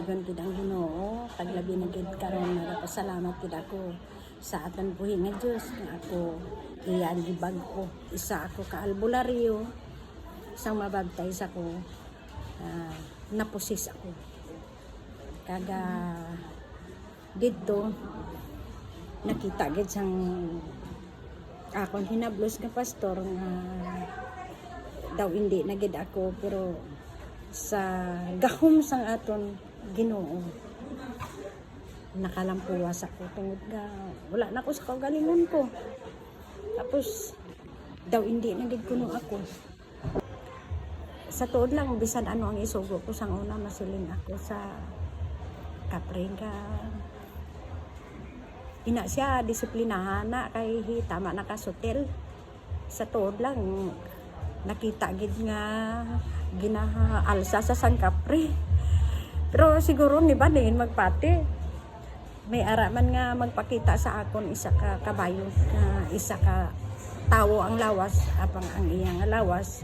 Daygon gid ang Ginoo, paglabi na gid karon nagapasalamat gid ako sa atan buhi nga Dios nga ako iyan gibag ko. Isa ako ka albularyo, isang mabaptize ako, napusis ako. Kaga dito nakita gid sang akong hinablos nga pastor nga daw hindi na gid ako, pero sa gahom sang aton Ginoo nakalampuwas ako tungod nga wala na ako sa kagalingon ko. Tapos daw hindi na gid kuno ako. Sa tuod lang bisan ano ang isugo ko sang una, masiling ako sa kapre nga ina siya disiplinahan na kay tama na kasutel. Sa tuod lang nakita gid nga ginaalsa sa sangkapre. Pero siguro ni ba din magpati may araman nga magpakita sa akon isa ka kabayo na isa ka tawo ang lawas apang ang iyang lawas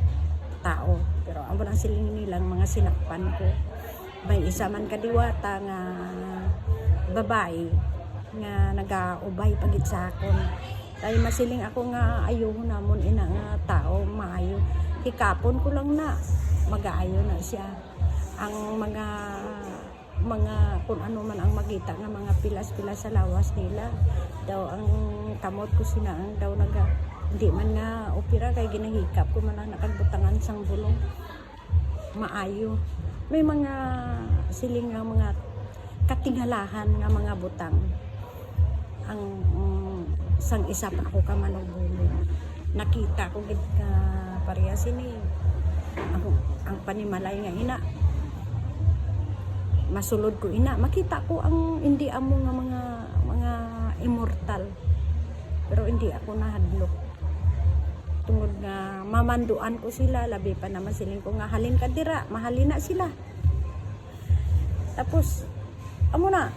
tao. Pero amo lang siling nilang mga sinakpan ko. May isa man kadiwata nga babae nga nagaubay pagit sa akon. Kay masiling ako nga ayuhon namon ina nga tao maayo. Hikapon ko lang na mag-aayo na siya. Ang mga kung ano man ang magita nga mga pilas-pilas sa lawas nila daw ang kamot ko sinaang daw hindi man nga opera kay ginahikap ko man ang nakagbutangan sang bulong maayo. May mga siling nga mga katingalahan nga mga butang ang sang isa pa ako ka manubulong nakita ko gid ka pareha sini ako ang panimalay nga ina masulod ko ina makita ko ang hindi amo nga mga immortal, pero hindi ako nahadlok tungod nga mamanduan ko sila. Labi pa naman siling ko nga halin ka dira mahalin na sila. Tapos amo na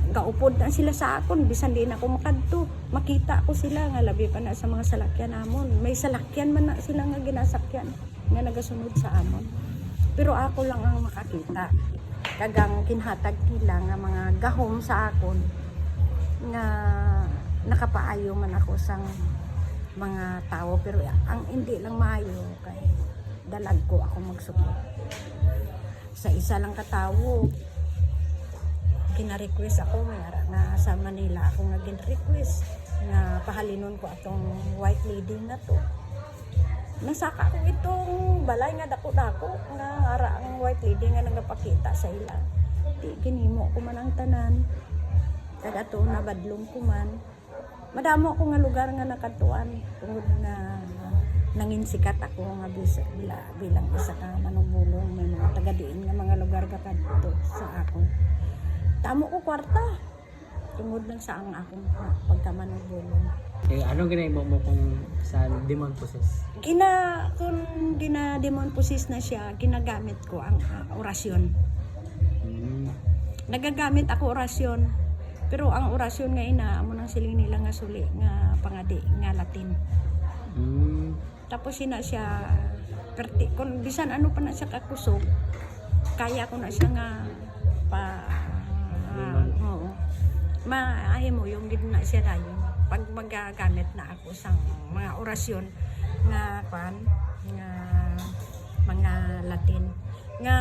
gaupod na sila sa akon bisan di na ako makadto. Makita ko sila nga labi pa na sa mga salakyan amon. May salakyan man na sila nga ginasakyan nga nagasunod sa amon. Pero ako lang ang makakita. Kagang kinhatag nila nga mga gahom sa akon nga nakapaayo man ako sang mga tao. Pero ang hindi lang maayo kay dalag ko ako magsupot. Sa isa lang katawo kina-request ako nga sa Manila ako nga gin-request nga pahalinon ko atong white lady na to. Nasaka ko itong balay nga dako-dako nga ara ang white lady nga nagapakita sa ila. Di ginimo ko man ang tanan. Kada to nabadlong ko man. Madamo ako nga lugar nga nakatuan tungod nga nanginsikat ako nga bilang isa ka manubulong. May mga taga-diin nga mga lugar kadto sa akon. Tamo ko kwarta tungod lang sa ang akong pagkamanubulong. Anong ginagawa mo kung sa demon possess? Kung demon possess na siya, ginagamit ko ang orasyon. Nagagamit ako orasyon. Pero ang orasyon nga ina, amo nang siling nila nga suli, nga pangadi, nga Latin. Tapos ina siya, kung bisan ano pa na siya kakusog, kaya ko na siya nga maahi mo yung gid na siya rayon. Pag magagamit na ako sang mga orasyon nga nga mga Latin nga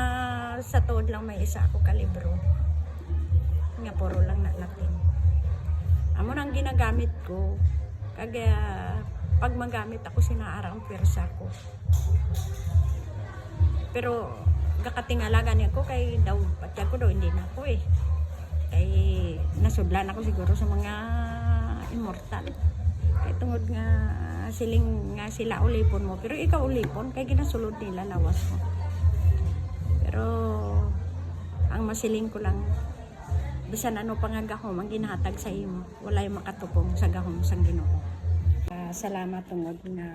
sa tuod lang may isa ako kalibro nga puro lang na Latin. Amo nang ginagamit ko kaya pag magamit ako sinaara ang pwersa ko. Pero gakatingalagan ko kay daw patya ko daw hindi na ako kay nasudlan ako siguro sa mga immortal. Kaya tungod nga siling nga sila ulipon mo. Pero ikaw ulipon, kaya ginasulod nila lawas mo. Pero ang masiling ko lang, bisan ano pa nga gahom ang ginahatag sa imo, walay makatupong sa gahom sang Ginoo. Salamat tungod nga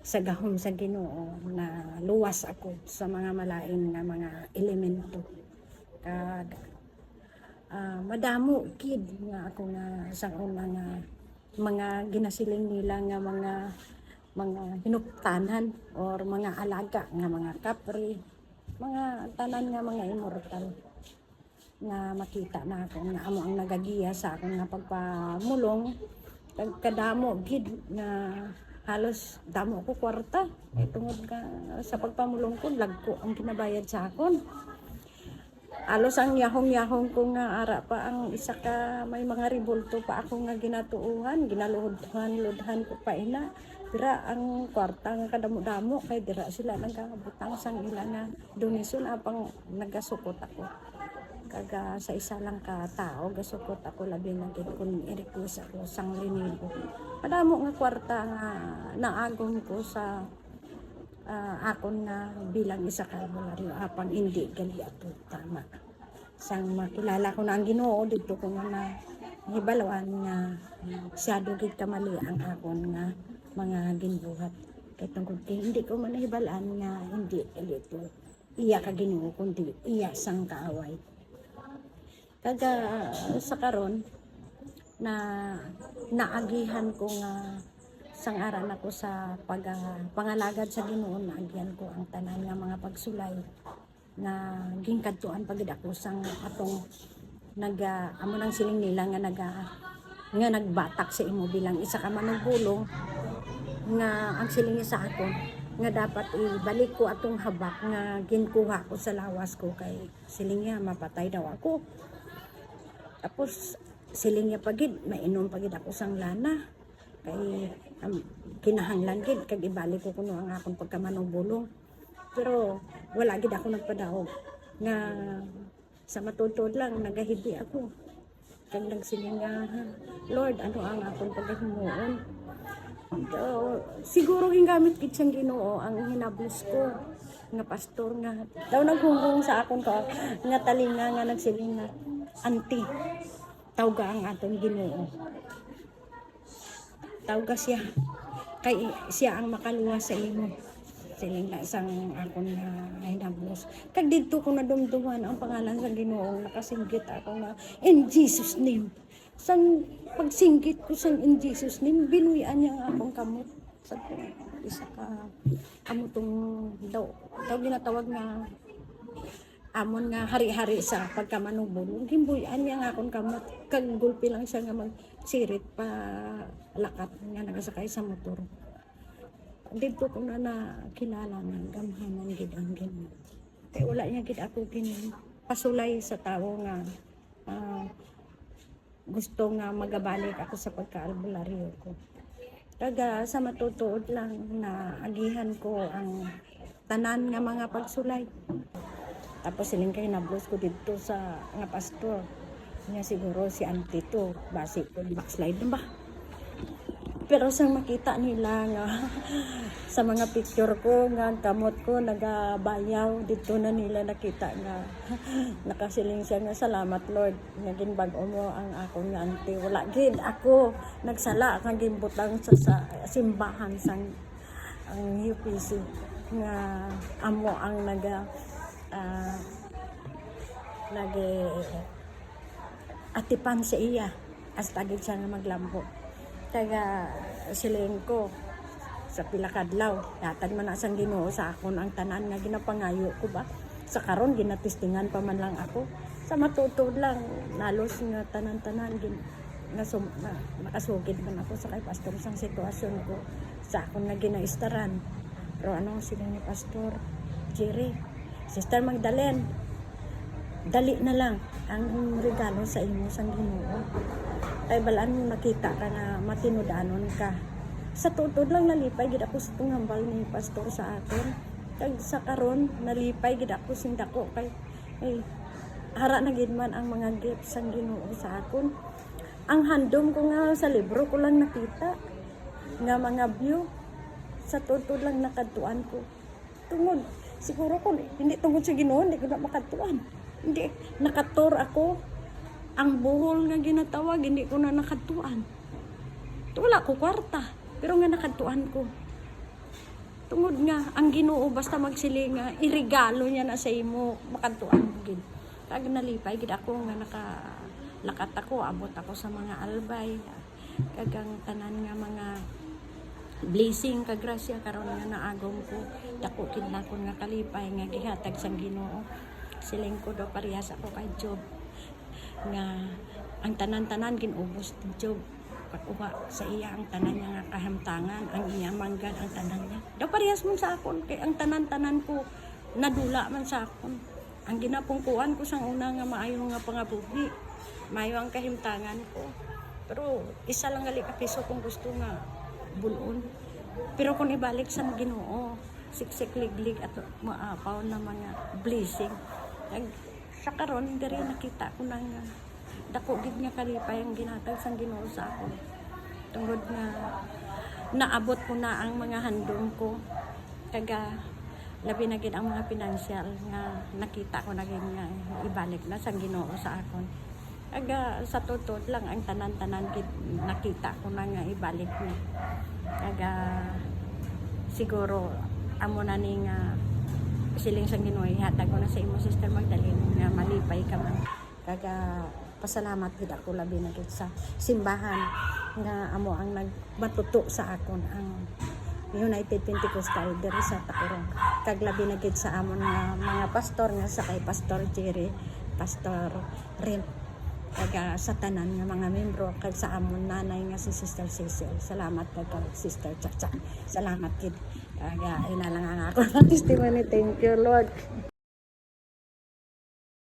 sa gahom sa Ginoo na luwas ako sa mga malain nga mga elemento. Madamo kid nga ako nga sang una nga mga ginasiling nila nga mga hinuptanan or mga alaga nga mga kapre mga tanan nga mga immortal nga makita na ako nga amo ang nagagiya sa akong nga pagpamulong kadamo gid na halos damo ko kwarta ay tungod ka sa pagpamulong ko lagko ang kinabayad sa akon. Alos ang yahong-yahong ko nga ara pa ang isa ka may mga ribulto pa ako nga ginatuuhan, ginaluhod-lodhan ko pa ina. Dira ang kwarta nga kadamo-damo kay dira sila nagkabutang sang ila nga donasyon apang nagasukot ako. Kaga sa isa lang ka tao gasukot ako labi na gid kun i-request ako sang linibo. Padamo nga kwarta nga naagom ko sa akon nga bilang isa ka albularyo apang hindi gali ato tama. Sang makilala ko na ang Ginoo dito ko nga hibalawan nga siya dugid kamali ang akon nga mga ginbuhat. Kay tungkol kay hindi ko man nahibalaan nga hindi ito iya ka Ginoo kundi iya sang kaaway. Kaga sa karon na naagihan ko nga sangaran ako sa pangalagad sa Ginoo, naagihan ko ang tanan nga mga pagsulay na gingkadtuan pagid ako sang atong amo nang siling nila nga nagbatak sa imo bilang isa ka manugulong nga ang siling sa akon nga dapat ibalik ko atong habak nga ginkuha ko sa lawas ko kay siling niya mapatay daw ako. Tapos siling niya pagid mainom pagid ako sang lana kay kinahanglan gid kag ibalik ko kuno ang akong pagkamanubulong. Pero wala gid ako nagpadaog nga sa matutod lang nagahibi ako. Kag nagsiling nga Lord ano ang akong paghimuon. Siguro gingamit gid siyang Ginoo ang hinablos ko nga pastor nga daw naghunghong sa akon ka nga talinga nga nagsiling nga auntie tawga ang atong Ginoo. Tawga siya kay siya ang makaluwa sa imo siling na isang akon nga hinablos kag didto ko nadumduman ang pangalan sa Ginoo nakasinggit ako nga in Jesus name sang pagsinggit ko sang in Jesus name binuyan niya ang akong kamot sa isa ka kamutong daw ginatawag nga amon nga hari-hari sa pagkamanubulong gimbuyan niya ang akong kamot kag gulpi lang siya nga magsirit pa lakat nga nagasakay sa motor. Dito ko na nakilala nga gamhanan gid ang Ginoo. Kaya wala niya gid ako pasulay sa tao nga gusto nga magabalik ako sa pagka-albularyo ko. Kaga sa matutuod lang na agihan ko ang tanan nga mga pagsulay. Tapos siling kay nablos ko dito sa nga pastor. Niya siguro si auntie to, basi ko backslide na ba? Pero sang makita nila nga sa mga picture ko nga kamot ko nagabayaw dito na nila nakita nga nakasiling siya nga salamat Lord naging bag-o mo ang akong nga auntie. Wala gid ako nagsala kang gimbutang sa simbahan sang ang UPC nga amo ang atipan sa iya hasta gid siya nga maglambo. Kaya siling ko sa pilakadlaw datag man asang Ginoo sa akon ang tanan nga ginapangayo ko ba sa karon ginatistingan pa man lang ako sa matutod lang nalos nga tanan-tanan nga nakasugid man ako sa kay pastor sang sitwasyon ko sa akon nga ginaistaran. Pero ano siling ni Pastor Jerry, Sister Magdalene, dali na lang ang regalo sa imo sang Ginoo. Kay balaan mo nakita ka nga matinudanon ka. Sa tutod lang nalipay gid ako sa tunghambal ni pastor sa akin. Kag sa karon nalipay gid ako sing dako kay hara na gid man ang mga gifts sang Ginoo sa akon. Ang handom ko nga sa libro ko lang nakita nga mga view sa tutod lang nakadtuan ko. Tungod siguro ko hindi tungod sa Ginoo hindi ko na makadtuan. Hindi nakatur ako. Ang buhol nga ginatawag, hindi ko na nakatuan. Wala ko kwarta, pero nga nakatuan ko. Tungod nga, ang Ginoo basta magsiling nga, irigalo niya na sa imo, makatuan mo gid. Kag nalipay gid ako nga nakalakat ako, abot ako sa mga albay. Kagang tanan nga mga blessing kag grasya karon nga naagom ko dako kid na kon nga kalipay nga gihatag sang Ginoo. Siling ko do parehas ako kay Job nga ang tanan-tanan ginubos ni Job pag-uwa sa iya ang tanan niya nga kahamtangan, ang iya manggad ang tanan niya. Daw parehas mo sa akon kay ang tanan-tanan ko nadula man sa akon. Ang ginapungkuan ko sang una nga maayo nga pangabuhi, maayo ang kahimtangan ko. Pero isa lang gali ka piso kung gusto nga bulon. Pero kung ibalik sa Ginoo, siksik liglig at maapaw na mga blessing. Sa karon diri nakita ko na nga dako gid nga kalipay ang ginatag sang Ginoo sa akon. Tungod nga naabot ko na ang mga handom ko. Kaga labi na gid ang mga pinansyal nga nakita ko na gid nga ibalik na sang Ginoo sa akon. Kaga sa totoo lang ang tanan-tanan gid nakita ko na nga ibalik niya. Kaga siguro amo na ni nga siling sang Ginoo ihatag ko na sa imo Sister Magdalene nga malipay ka man. Kaga pasalamat gid ako labi na gid sa simbahan nga amo ang nagmatuto sa akon ang United Pentecostal diri sa Tacorong. Kag labi na gid sa amon nga mga pastor nga sa kay Pastor Jerry, Pastor Ren, kag sa tanan nga mga membro kag sa amon nanay nga si Sister Cecil. Salamat kag Sister Chacha. Salamat gid. Kag ina lang ang ako testimony. Thank you Lord.